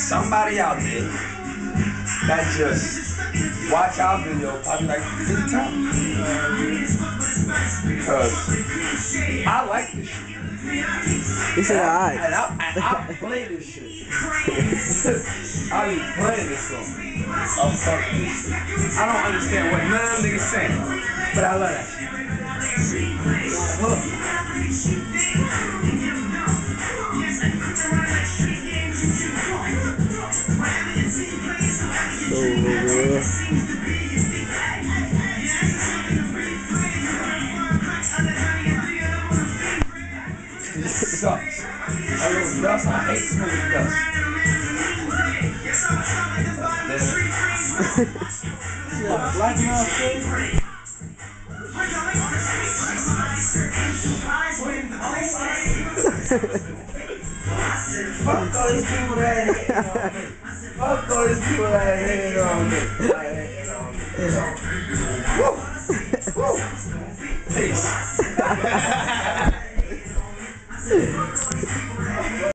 somebody out there that just watch our video probably like 50 times. Because I like this shit. This is alright. And I play this shit. I be playing this song. I'm fucking this shit. I don't understand what none of them niggas saying, but I love that shit. Look. This sucks. That little dust, I hate smelling dust. Yeah, black mouth shit. Fuck all these people that hate on me. Fuck all these people that hate on me. Woo! Woo! Peace.